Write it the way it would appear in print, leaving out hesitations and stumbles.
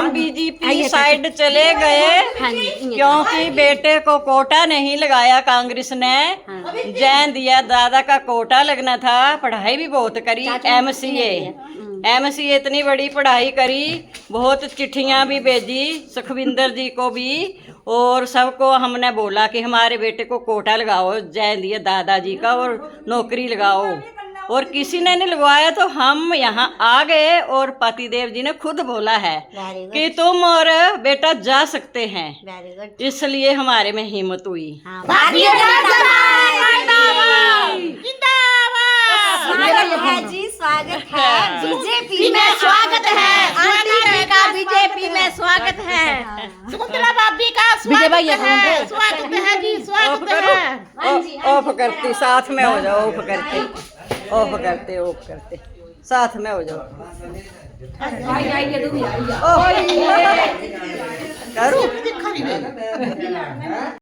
हम BJP side चले गए क्योंकि बेटे को कोटा नहीं लगाया कांग्रेस ने। जैन दिया दादा का कोटा लगना था। पढ़ाई भी बहुत करी, एमसीए इतनी बड़ी पढ़ाई करी, बहुत चिट्ठियां भी भेजी सुखविंदर जी को भी, और सबको हमने बोला कि हमारे बेटे को कोटा लगाओ जैन दिया दादाजी का और नौकरी लगाओ, और किसी ने नहीं लगवाया। तो हम यहाँ आ गए और पतिदेव जी ने खुद बोला है कि तुम और बेटा जा सकते हैं, इसलिए हमारे में हिम्मत हुई। स्वागत है जी, स्वागत है बीजेपी में, स्वागत है आंटी का बीजेपी में स्वागत है, शकुंतला भाभी का स्वागत है, स्वागत है जी, स्वागत है। ऑफ करती साथ में हो जाओ, ऑफ करते साथ में हो जाओ। करूं